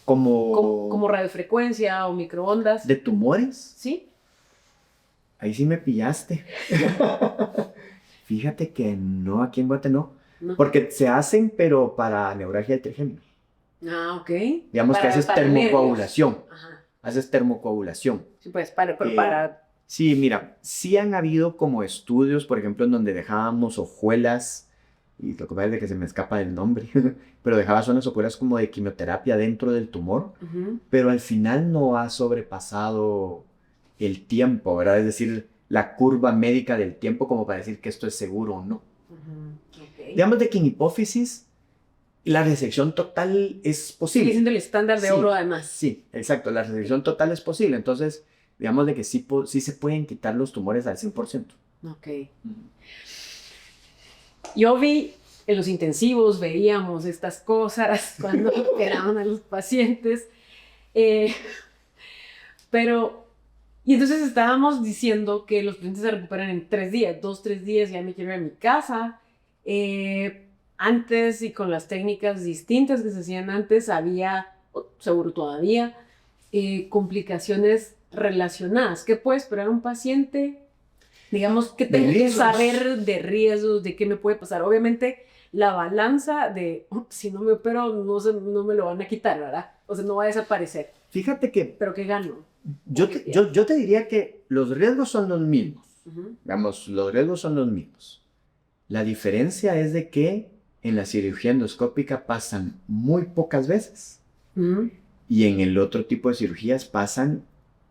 como radiofrecuencia o microondas. ¿De tumores? Sí. Ahí sí me pillaste. Fíjate que no, aquí en Guate no. Porque se hacen, pero para neuralgia del trigémino. Ah, ok. Digamos que haces termocoagulación. Haces termocoagulación. Sí, pues, para... Sí, mira, sí han habido como estudios, por ejemplo, en donde dejábamos hojuelas, y lo que pasa es de que se me escapa el nombre, pero dejabas unas hojuelas como de quimioterapia dentro del tumor, pero al final no ha sobrepasado el tiempo, ¿verdad? Es decir, la curva médica del tiempo como para decir que esto es seguro o no. Digamos de que en hipófisis la resección total es posible. Sigue siendo el estándar de oro además. Sí, exacto, la resección total es posible. Entonces, digamos de que sí se pueden quitar los tumores al 100%. Ok. Yo vi en los intensivos, veíamos estas cosas cuando operaban a los pacientes. Y entonces estábamos diciendo que los pacientes se recuperan en 3 días, 2-3 días, ya me quiero ir a mi casa. Antes y con las técnicas distintas que se hacían antes, había, seguro todavía, complicaciones relacionadas. ¿Qué puede esperar un paciente Digamos, ¿qué De tengo que riesgos. saber de riesgos, de qué me puede pasar? Obviamente, la balanza de si no me opero, no me lo van a quitar, ¿verdad? O sea, no va a desaparecer. Fíjate que ¿Pero qué gano? yo te diría que los riesgos son los mismos. Ujú. Digamos, los riesgos son los mismos. La diferencia es de que en la cirugía endoscópica pasan muy pocas veces Ujú. y en el otro tipo de cirugías pasan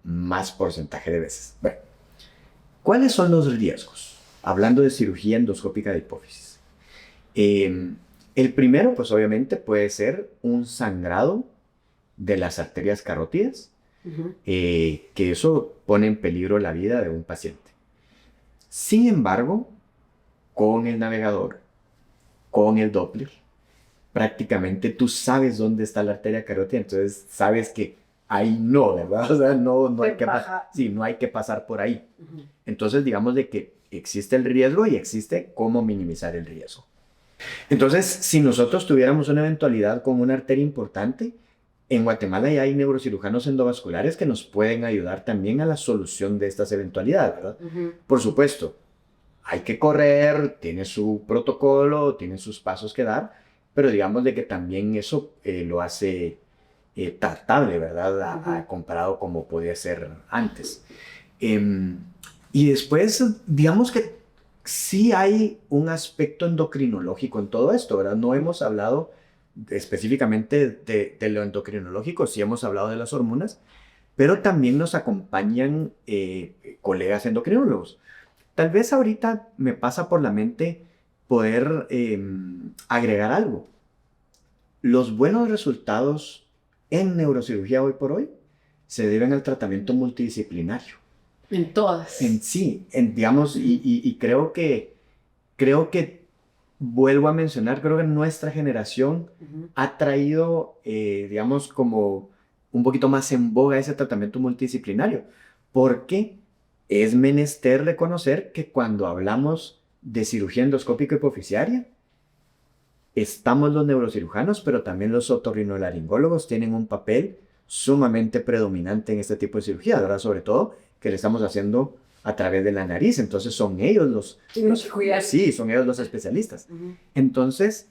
más porcentaje de veces. Bueno, ¿cuáles son los riesgos? Hablando de cirugía endoscópica de hipófisis. El primero, pues obviamente puede ser un sangrado de las arterias carótidas, Ujú. que eso pone en peligro la vida de un paciente. Sin embargo, con el navegador, con el Doppler, prácticamente tú sabes dónde está la arteria carótida, entonces sabes que ahí no, ¿verdad? O sea, no hay que sí, no hay que pasar por ahí. Ujú. Entonces, digamos de que existe el riesgo y existe cómo minimizar el riesgo. Entonces, si nosotros tuviéramos una eventualidad con una arteria importante, en Guatemala ya hay neurocirujanos endovasculares que nos pueden ayudar también a la solución de estas eventualidades, ¿verdad? Ujú. Por supuesto, hay que correr, tiene su protocolo, tiene sus pasos que dar, pero digamos de que también eso lo hace tratable, ¿verdad? Ujú. Comparado como podía ser antes. Em, y después, digamos que sí hay un aspecto endocrinológico en todo esto, ¿verdad? No hemos hablado específicamente de lo endocrinológico, sí hemos hablado de las hormonas, pero también nos acompañan colegas endocrinólogos. Tal vez ahorita me pasa por la mente poder agregar algo. Los buenos resultados en neurocirugía hoy por hoy se deben al tratamiento multidisciplinario. En todas. Sí, digamos, y creo que vuelvo a mencionar, creo que nuestra generación Ujú. ha traído, digamos, como un poquito más en boga ese tratamiento multidisciplinario, porque es menester reconocer que cuando hablamos de cirugía endoscópica hipoficiaria, estamos los neurocirujanos, pero también los otorrinolaringólogos tienen un papel sumamente predominante en este tipo de cirugía, ¿verdad? Sobre todo que le estamos haciendo a través de la nariz, entonces son ellos sí, son ellos los especialistas. Ujú. Entonces,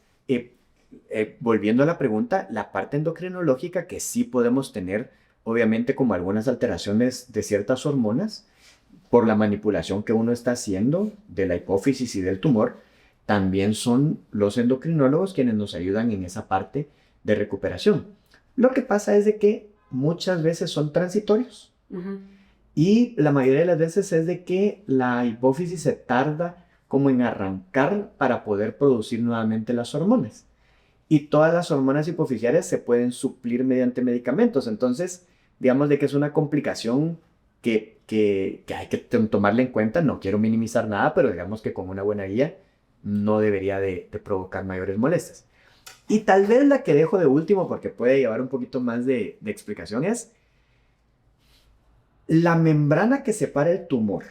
volviendo a la pregunta, la parte endocrinológica que sí podemos tener, obviamente como algunas alteraciones de ciertas hormonas, por la manipulación que uno está haciendo de la hipófisis y del tumor, también son los endocrinólogos quienes nos ayudan en esa parte de recuperación. Lo que pasa es de que muchas veces son transitorios Ujú. y la mayoría de las veces es de que la hipófisis se tarda como en arrancar para poder producir nuevamente las hormonas. Y todas las hormonas hipofisiales se pueden suplir mediante medicamentos. Entonces, digamos de que es una complicación que hay que tomarla en cuenta. No quiero minimizar nada, pero digamos que con una buena guía no debería de provocar mayores molestias. Y tal vez la que dejo de último, porque puede llevar un poquito más de explicación, es la membrana que separa el tumor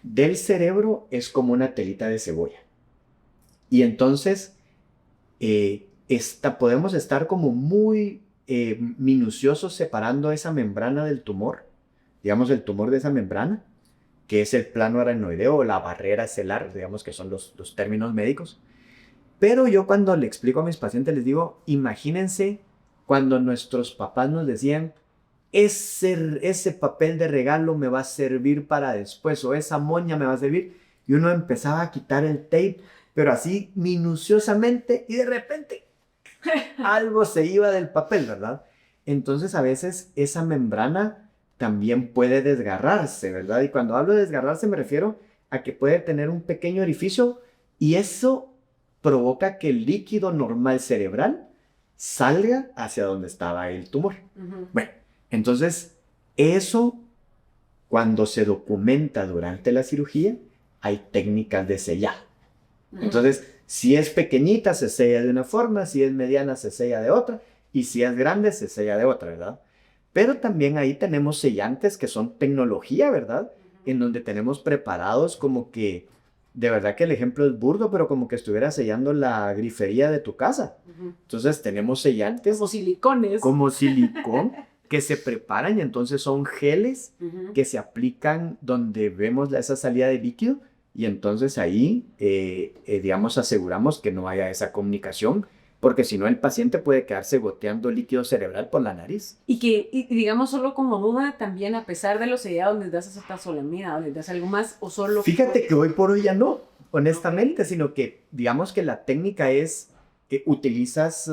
del cerebro es como una telita de cebolla. Y entonces podemos estar como muy minuciosos separando esa membrana del tumor, digamos el tumor de esa membrana, que es el plano aracnoideo o la barrera celular, digamos que son los términos médicos. Pero yo cuando le explico a mis pacientes les digo, imagínense cuando nuestros papás nos decían, ese papel de regalo me va a servir para después, o esa moña me va a servir, y uno empezaba a quitar el tape, pero así minuciosamente, y de repente algo se iba del papel, ¿verdad? Entonces a veces esa membrana también puede desgarrarse, ¿verdad? Y cuando hablo de desgarrarse me refiero a que puede tener un pequeño orificio y eso provoca que el líquido normal cerebral salga hacia donde estaba el tumor. Ujú. Bueno, entonces eso cuando se documenta durante la cirugía hay técnicas de sellado. Ujú. Entonces, si es pequeñita, se sella de una forma, si es mediana, se sella de otra, y si es grande, se sella de otra, ¿verdad? Pero también ahí tenemos sellantes que son tecnología, ¿verdad? En donde tenemos preparados como que, de verdad que el ejemplo es burdo, pero como que estuviera sellando la grifería de tu casa. Ujú. Entonces tenemos sellantes Como silicones. como silicón que se preparan y entonces son geles que se aplican donde vemos esa salida de líquido y entonces ahí, digamos, aseguramos que no haya esa comunicación, porque si no el paciente puede quedarse goteando líquido cerebral por la nariz. Y digamos, solo como duda, también a pesar de los sellados, ¿les das acetazolamida o les das algo más o solo? Fíjate que hoy por hoy ya no, honestamente, sino que digamos que la técnica es que utilizas,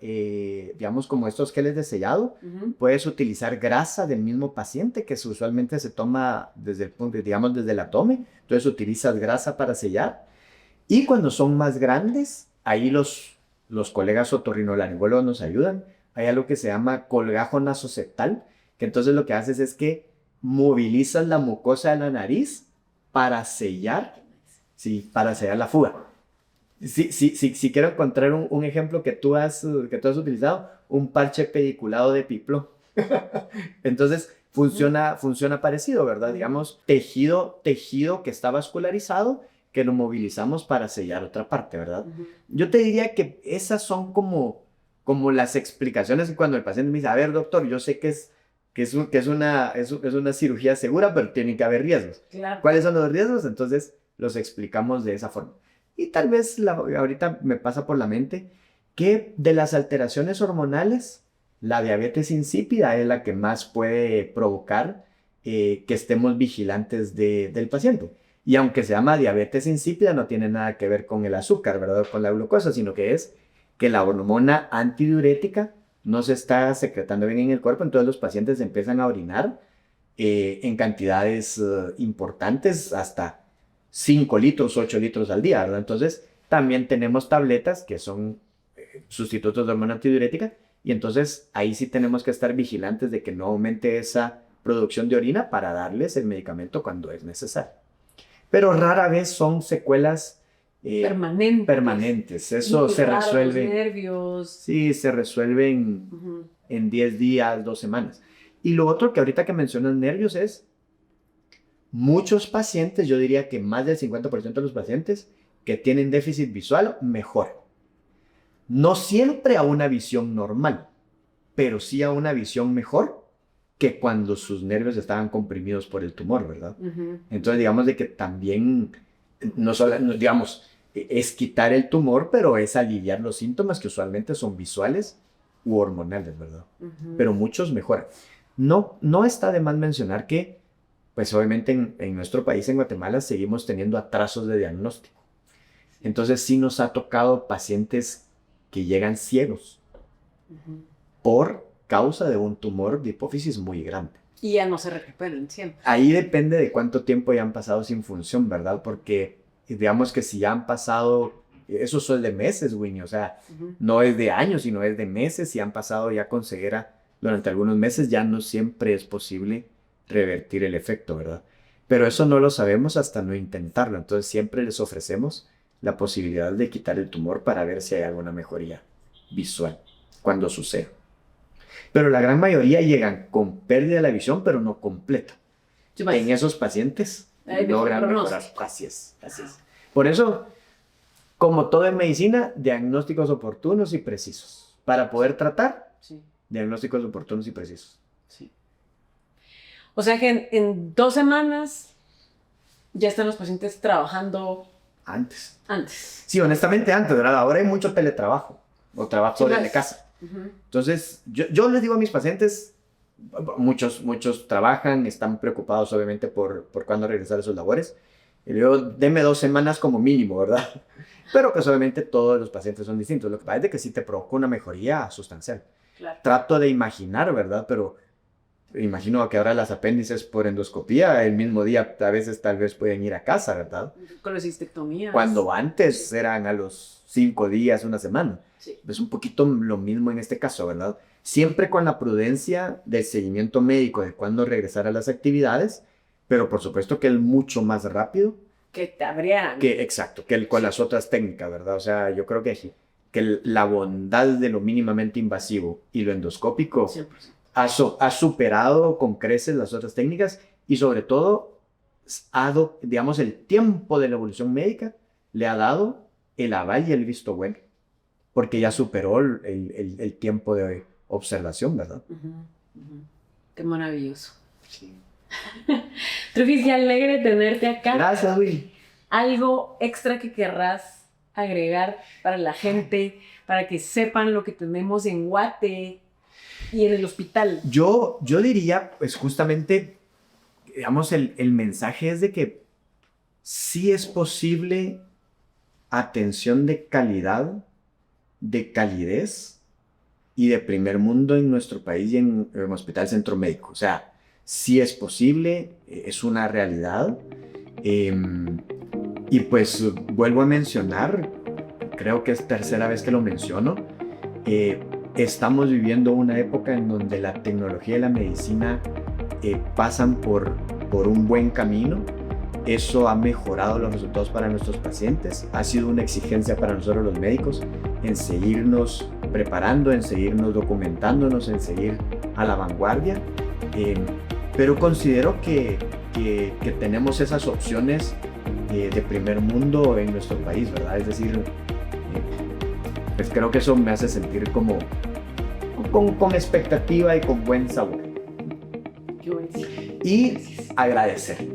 digamos, como estos geles de sellado, puedes utilizar grasa del mismo paciente que usualmente se toma desde el punto, digamos, desde el abdomen, entonces utilizas grasa para sellar y cuando son más grandes, ahí los colegas otorrinolaringólogos nos ayudan, hay algo que se llama colgajo nasoseptal, que entonces lo que haces es que movilizas la mucosa de la nariz para sellar, sí, para sellar la fuga. Si quiero encontrar un ejemplo que tú has utilizado, un parche pediculado de Piplo. Entonces, funciona parecido, ¿verdad? Digamos, tejido que está vascularizado, que lo movilizamos para sellar otra parte, ¿verdad? Yo te diría que esas son como las explicaciones cuando el paciente me dice, a ver, doctor, yo sé que es una cirugía segura, pero tiene que haber riesgos. Claro. ¿Cuáles son los riesgos? Entonces, los explicamos de esa forma. Y tal vez ahorita me pasa por la mente que de las alteraciones hormonales, la diabetes insípida es la que más puede provocar que estemos vigilantes del paciente. Y aunque se llama diabetes insípida, no tiene nada que ver con el azúcar, ¿verdad? Con la glucosa, sino que es que la hormona antidiurética no se está secretando bien en el cuerpo, entonces los pacientes empiezan a orinar en cantidades importantes, hasta 5 litros, 8 litros al día, ¿verdad? Entonces, también tenemos tabletas que son sustitutos de hormona antidiurética y entonces ahí sí tenemos que estar vigilantes de que no aumente esa producción de orina para darles el medicamento cuando es necesario. Pero rara vez son secuelas permanentes. Eso se resuelve. Los nervios. Sí, se resuelven en 10 días, 2 semanas. Y lo otro que ahorita que mencionas nervios es muchos pacientes, yo diría que más del 50% de los pacientes que tienen déficit visual mejoran. No siempre a una visión normal, pero sí a una visión mejor que cuando sus nervios estaban comprimidos por el tumor, ¿verdad? Entonces, digamos de que también, no solo, digamos, es quitar el tumor, pero es aliviar los síntomas que usualmente son visuales u hormonales, ¿verdad? Pero muchos mejoran. No está de más mencionar que pues obviamente en nuestro país, en Guatemala, seguimos teniendo atrasos de diagnóstico. Entonces sí nos ha tocado pacientes que llegan ciegos por causa de un tumor de hipófisis muy grande. Y ya no se recuperan siempre. Ahí depende de cuánto tiempo ya han pasado sin función, ¿verdad? Porque digamos que si ya han pasado, eso son de meses, Winnie, o sea, no es de años, sino es de meses, si han pasado ya con ceguera durante algunos meses, ya no siempre es posible revertir el efecto, ¿verdad? Pero eso no lo sabemos hasta no intentarlo, entonces siempre les ofrecemos la posibilidad de quitar el tumor para ver si hay alguna mejoría visual cuando suceda. Pero la gran mayoría llegan con pérdida de la visión, pero no completa. En esos pacientes logran mejorar. Así es. Por eso, como todo en medicina, diagnósticos oportunos y precisos. Para poder tratar, diagnósticos oportunos y precisos. Sí. O sea que en 2 semanas ya están los pacientes trabajando. Antes. Antes. Sí, honestamente antes, ¿verdad? Ahora hay mucho teletrabajo o trabajo desde casa. Entonces, yo les digo a mis pacientes, muchos trabajan, están preocupados obviamente por cuándo regresar a sus labores. Y luego, deme 2 semanas como mínimo, ¿verdad? Pero pues obviamente todos los pacientes son distintos. Lo que pasa es que sí te provoca una mejoría sustancial. Claro. Trato de imaginar, ¿verdad? Pero imagino que ahora las apéndices por endoscopía el mismo día a veces tal vez pueden ir a casa, ¿verdad? Con las cistectomías. Cuando antes eran a los 5 días, 1 semana. Sí. Es un poquito lo mismo en este caso, ¿verdad? Siempre con la prudencia del seguimiento médico de cuándo regresar a las actividades, pero por supuesto que es mucho más rápido. Que te abrieran. Exacto, que con las otras técnicas, ¿verdad? O sea, yo creo que sí. Que la bondad de lo mínimamente invasivo y lo endoscópico 100%. Ha superado con creces las otras técnicas y sobre todo, digamos, el tiempo de la evolución médica le ha dado el aval y el visto bueno, porque ya superó el tiempo de observación, ¿verdad? Qué maravilloso. Sí. Trufis, qué alegre tenerte acá. Gracias, Will. ¿Algo extra que querrás agregar para la gente, para que sepan lo que tenemos en Guate y en el hospital? Yo diría, pues justamente, digamos, el mensaje es de que sí es posible atención de calidad, de calidez y de primer mundo en nuestro país y en Hospital Centro Médico. O sea, sí es posible, es una realidad. Y pues vuelvo a mencionar, creo que es tercera vez que lo menciono, estamos viviendo una época en donde la tecnología y la medicina pasan por un buen camino. Eso ha mejorado los resultados para nuestros pacientes, ha sido una exigencia para nosotros los médicos en seguirnos preparando, en seguirnos documentándonos, en seguir a la vanguardia, pero considero que tenemos esas opciones de primer mundo en nuestro país, ¿verdad? Es decir, pues creo que eso me hace sentir como con expectativa y con buen sabor. Qué bueno. Y agradecer.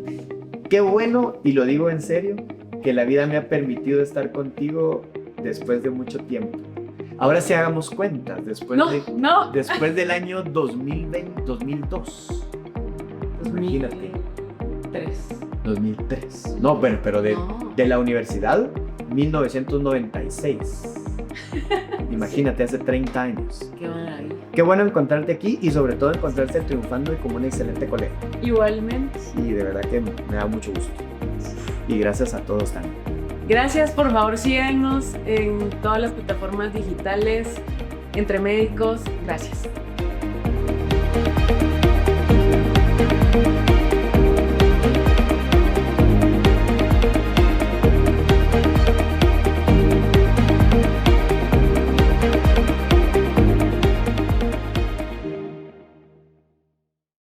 Qué bueno, y lo digo en serio, que la vida me ha permitido estar contigo después de mucho tiempo. Ahora sí hagamos cuentas, después del año 2020, 2002. Imagínate. 2003. No, bueno, pero de la universidad, 1996. Imagínate, hace 30 años. Qué maravilla. Qué bueno encontrarte aquí y sobre todo encontrarte triunfando y como un excelente colega. Igualmente. Y de verdad que me da mucho gusto. Y gracias a todos también. Gracias, por favor síganos en todas las plataformas digitales, Entre Médicos. Gracias.